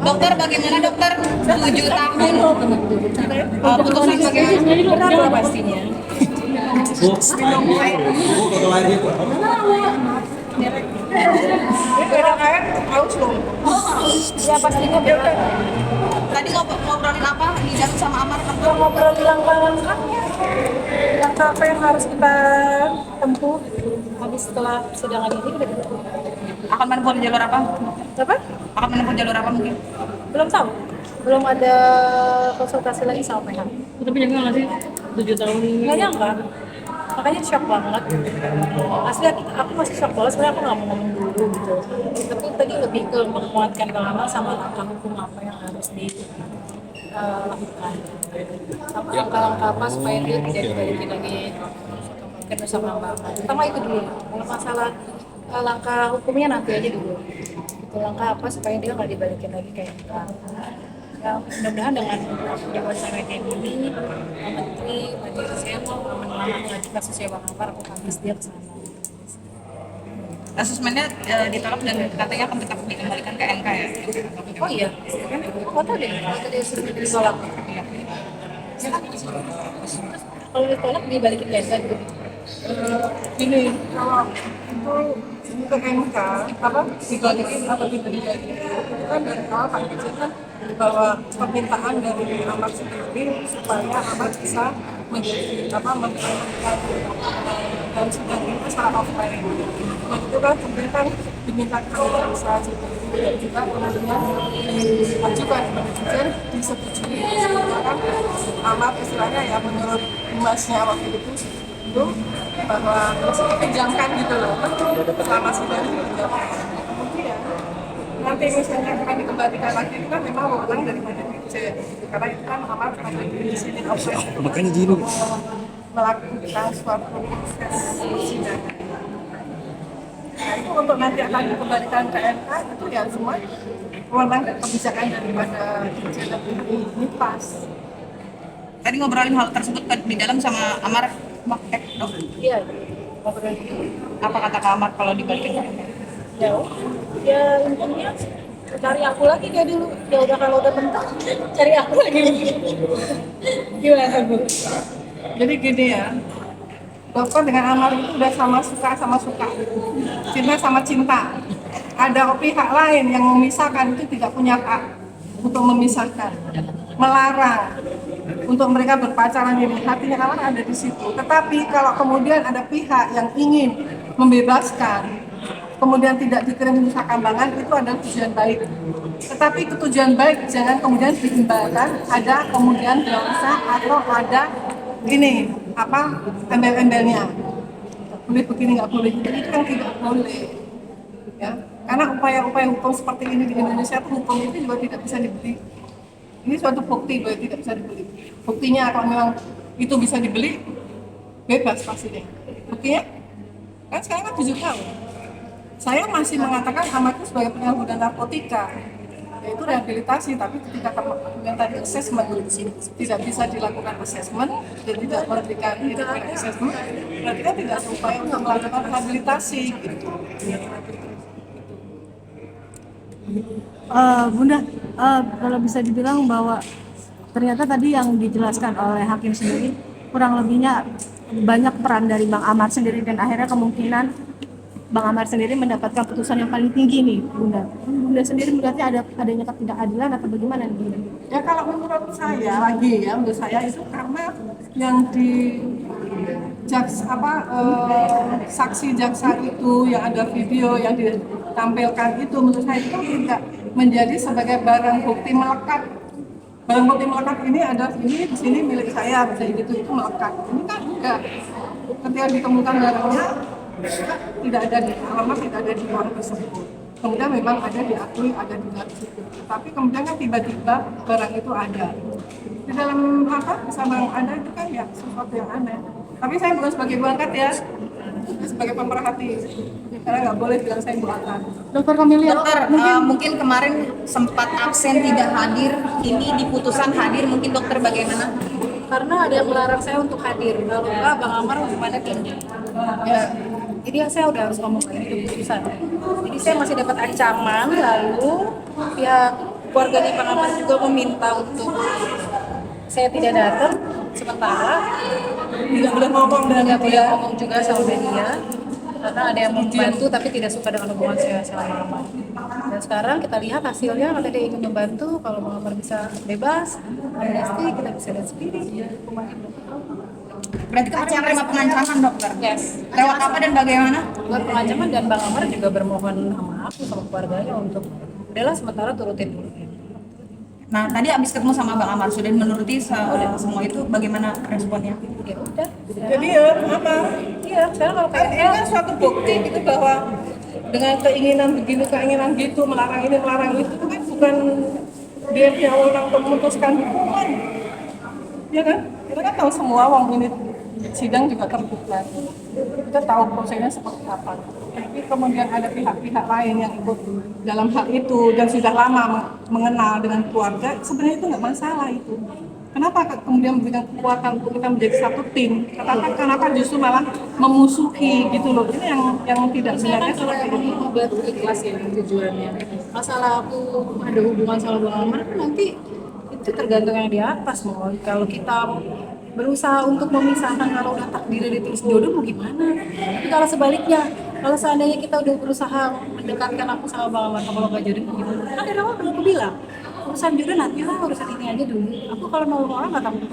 Dokter bagaimana dokter? 7 tahun putusan bagaimana? Berapa pastinya? Bu, foto lagi. Beda kayak haus loh. Ya pastinya beda. Tadi ngobrolin apa di dalam sama Amar? Kita ngobrol langkah-langkahnya. Langkah apa yang harus kita tempuh habis setelah persidangan ini udah gitu. Akan menempuh jalur apa? Apa? Akan menempuh jalur apa mungkin? Belum tahu. Belum ada konsultasi lagi sama PH. Tapi nyangka nggak sih 7 tahun ini? Nggak nyangka. Makanya shock banget. Asli aku masih shock banget, sebenarnya aku nggak mau ngomong dulu gitu. Tapi tadi lebih ke menguatkan Bang Amal sama langkah hukum apa yang harus dilakukan. Sama langkah-langkah apa supaya dia tidak dibalikin lagi mungkin bersama Mbak Amal. Pertama itu dulu. Kalau masalah langkah hukumnya nanti aja dulu. Itu langkah apa supaya dia nggak dibalikin lagi kayak kita. Ya, mudah-mudahan dengan diwawancara kayak gini, Pak Menteri, Pak Dirjen menelanang lagi kasusnya Bang Amar, aku habis dia kesana. Asesmennya ditolak dan katanya akan tetap dikembalikan ke MK ya? Oh iya, kan aku tahu deh, tadi sudah ditolak. Ya kan? Kalau ditolak dibalikin ke MK gitu. Gini, kalau itu ke MK, apa dibalikin atau tidak dibalikin itu kan dari awal Pak Dirjen kan bahwa permintaan dari Amar sendiri supaya Amar bisa menjadi apa memperolehkan dan sebagainya secara offline. Dan itu kan kemudian kan diminta bisa dan juga kemudian diajukan kepada Dirjen disetujui sehingga kan Amar istilahnya ya menurut emasnya waktu itu bahwa dipinjamkan gitu loh selama sidang dipinjamkan. Kemudian nanti misalnya akan dikembalikan lagi itu kan memang wewenang daripada Dirjen karena itu kan Amar ada di sini Makanya gini. melakukan suatu proses persidangan. Nah itu untuk nanti akan dikembalikan ke MK itu ya semua wewenang dan kebijakan daripada Dirjen ini pas. Tadi ngobrolin hal tersebut di dalam sama Amar, dok. Iya, ngobrol gitu. Apa kata Kak Amar kalau dibalikin ke MK? Ya intinya cari aku lagi kayak dulu. Ya udah kalau udah mentok, cari aku lagi. Gimana Bu? Jadi gini ya, dokter dengan Amar itu udah sama suka, cinta sama cinta. Ada pihak lain yang memisahkan itu tidak punya hak untuk memisahkan, melarang untuk mereka berpacaran ini. Hatinya Amar ada di situ. Tetapi kalau kemudian ada pihak yang ingin membebaskan, kemudian tidak dikirim nusa kambangan, itu adalah tujuan baik. Tetapi tujuan baik jangan kemudian diimbalkan ada kemudian dosa atau ada ini apa embel-embelnya. Boleh begini nggak boleh begini, itu kan tidak boleh. Ya, karena upaya-upaya hukum seperti ini di Indonesia itu hukum itu juga tidak bisa dibeli. Ini suatu bukti bahwa tidak bisa dibeli. Buktinya kalau memang itu bisa dibeli, bebas pastinya. Buktinya kan sekarang kan 7 tahun. Saya masih mengatakan Amar itu sebagai penyalahguna narkotika, yaitu rehabilitasi, tapi ketika kemudian tadi assessment tidak bisa dilakukan assessment dan tidak memberikan assessment, berarti kan tidak berupaya untuk melakukan rehabilitasi gitu. Bunda, kalau bisa dibilang bahwa ternyata tadi yang dijelaskan oleh hakim sendiri kurang lebihnya banyak peran dari Bang Amar sendiri dan akhirnya kemungkinan Bang Amar sendiri mendapatkan putusan yang paling tinggi nih, Bunda. Bunda sendiri melihatnya adanya ketidakadilan atau bagaimana nih, Bunda? Ya kalau menurut saya menurut saya itu karena yang di saksi jaksa itu yang ada video yang ditampilkan itu menurut saya itu tidak menjadi sebagai barang bukti melekat. Barang bukti melekat ini ada ini di sini milik saya, misalnya gitu itu melekat. Ini kan enggak. Ketika ditemukan barangnya tidak ada di alamat, tidak ada di uang tersebut. Kemudian memang ada diakui ada di dalam situ. Tapi kemudian kan tiba-tiba barang itu ada. Di dalam apa sama ada itu kan ya sesuatu yang aneh. Tapi saya bukan sebagai berangkat ya, sebagai pemerhati. Karena nggak boleh bilang saya buatan. Dokter Kamelia, Dokter, mungkin kemarin sempat absen tidak hadir, ini di putusan hadir, mungkin dokter bagaimana? Karena ada yang melarang saya untuk hadir. Kalau enggak, Bang Amar gimana tinggi? Ya, jadi saya udah harus ngomong kayak gitu keputusan. Jadi saya masih dapat ancaman, lalu pihak keluarganya Bang Amar juga meminta untuk saya tidak datang sementara, Tidak boleh ngomong dengan tidak boleh dia. ngomong juga sama media karena ada yang membantu tapi tidak suka dengan hubungan saya sama Bang Amar. Dan sekarang kita lihat hasilnya, kalau dia ingin membantu, kalau Bang Amar bisa bebas, amnesti, kita bisa lihat sendiri hukumannya berapa. Berarti kemarin menerima pengancaman dokter. Yes. Lewat apa dan bagaimana? Buat pengancaman, dan Bang Amar juga bermohon sama aku sama keluarganya untuk udahlah sementara turutin dulu. Nah, tadi abis ketemu sama Bang Amar sudah menuruti semua itu, bagaimana responnya? Ya udah. Jadi ya apa? Iya, sekarang kalau Kan ini kan suatu bukti gitu bahwa dengan keinginan begini, keinginan gitu, melarang ini, melarang itu kan bukan dia punya wewenang untuk memutuskan hukuman. Ya kan? Kita kan tahu semua wong ini sidang juga terbuka. Kita tahu prosesnya seperti apa. Tapi kemudian ada pihak-pihak lain yang ikut dalam hal itu dan sudah lama mengenal dengan keluarga, sebenarnya itu nggak masalah itu. Kenapa kemudian memberikan kekuatan untuk kita menjadi satu tim? Kenapa justru malah memusuhi gitu loh? Ini yang tidak sebenarnya seperti itu. buat ikhlas ya tujuannya. Masalah aku ada hubungan sama Bang Amar kan nanti itu tergantung yang di atas mau. Kalau kita berusaha untuk memisahkan, kalau udah takdirnya ditulis jodoh mau gimana? Tapi kalau sebaliknya, kalau seandainya kita udah berusaha mendekatkan aku sama Bang Amar, kalau nggak jodoh mau gimana? Kan dari awal aku bilang urusan jodoh nanti lah, urusan ini aja dulu. Aku kalau nolong orang nggak tampil.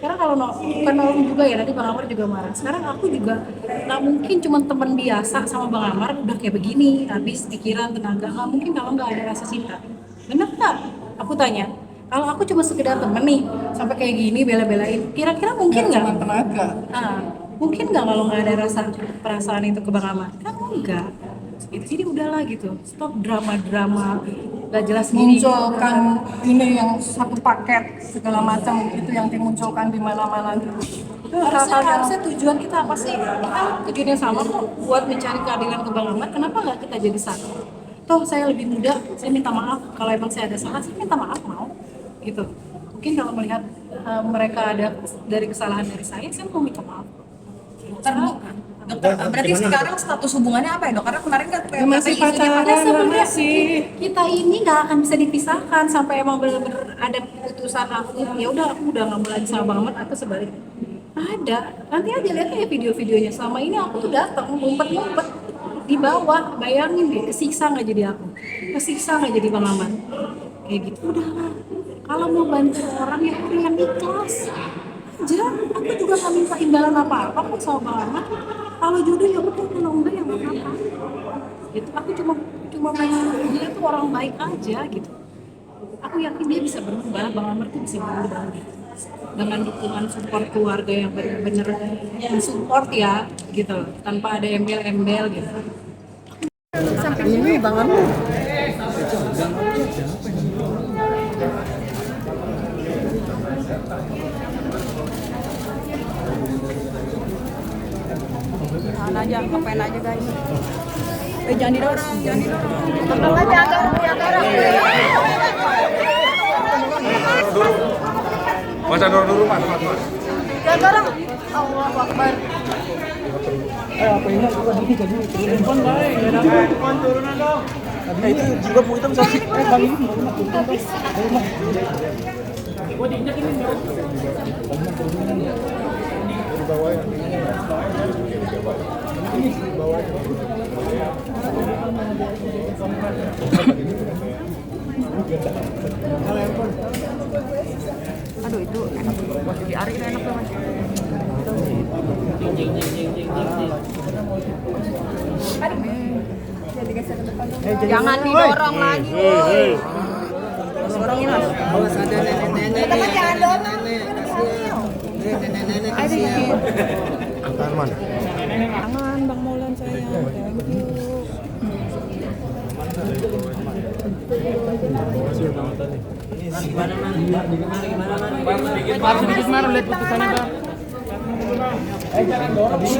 Sekarang kalau bukan nolong juga ya, nanti Bang Amar juga marah. Sekarang aku juga nggak mungkin cuma teman biasa sama Bang Amar udah kayak begini, habis pikiran, tenaga. Nggak mungkin kalau nggak ada rasa cinta. Bener nggak? Aku tanya. Kalau aku cuma sekedar temen nih, sampai kayak gini bela-belain, kira-kira mungkin nggak? Cuma tenaga. Mungkin nggak kalau nggak ada rasa perasaan itu ke Bang Amar? Kan enggak. Gitu. Jadi udahlah gitu, stop drama-drama gak jelas gini. Munculkan ini yang satu paket segala macam itu yang dimunculkan di mana-mana itu Harusnya tujuan kita apa sih? Kita tujuannya sama kok, buat mencari keadilan ke Bang Amar. Kenapa nggak kita jadi satu? Toh saya lebih muda, saya minta maaf. Kalau emang saya ada salah, saya minta maaf mau. Gitu. Mungkin kalau melihat mereka ada dari kesalahan dari saya mau minta maaf. Dokter, berarti sekarang status hubungannya apa ya dok? Karena kemarin kan Ya, masih katanya isunya pacaran. Ya sebenarnya masih. kita ini nggak akan bisa dipisahkan sampai emang benar-benar ada keputusan aku, ya udah aku udah nggak mau lagi sama Bang Amar atau sebaliknya. Ada, nanti aja lihat ya video-videonya. Selama ini aku tuh datang ngumpet-ngumpet di bawah, bayangin deh, kesiksa nggak jadi aku, kesiksa nggak jadi Bang Amar, kayak gitu. Udahlah, kalau mau bantu orang ya udah yang ikhlas aja. Aku juga nggak minta imbalan apa-apa kok sama Bang Amar. Kalau jodoh ya udah, kalau enggak ya nggak apa-apa. Gitu. Aku cuma pengen dia tuh orang baik aja gitu. Aku yakin dia bisa berubah, Bang Amar tuh bisa berubah gitu. Dengan dukungan support keluarga yang benar-benar support ya gitu, tanpa ada embel-embel gitu. Ini Bang Amar. tahan aja, ngapain aja guys. Jangan didorong, jangan didorong. Mas dorong dulu mas. Jangan dorong. Allahu Akbar. Itu juga Bu Hitam saksi. Bang ini. Aduh itu enak, buat di ari itu enak banget. Jangan didorong lagi, woi. Dorongin mas. Awas ada nenek-nenek nih. Jangan dorong. Nenek-nenek kasihan. Angkat mana? Jangan Bang Maulan sayang. Thank you.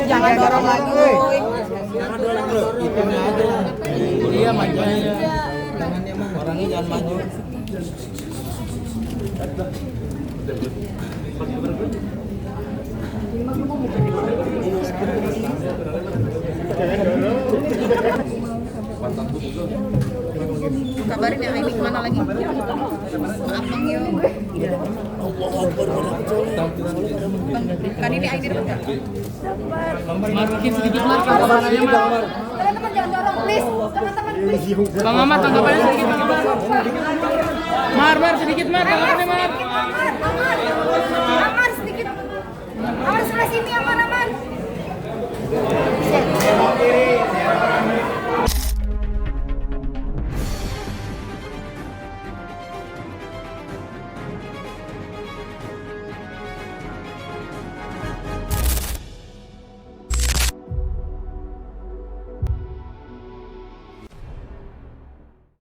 Jangan dorong lagi, woi. Jangan dorong bro. Itunya aja. Iya maju aja. Tangannya mah orangnya jangan maju. Kabarin ya Aini kemana lagi? Maaf Bang Yo. Bang, kan ini Aini dapat nggak? Teman-teman jangan dorong, please. Teman-teman please. Bang Ahmad tanggapannya sedikit Bang Ahmad. Mar sedikit Mar tanggapannya Mar. Amar sedikit. Amar sebelah sini, aman.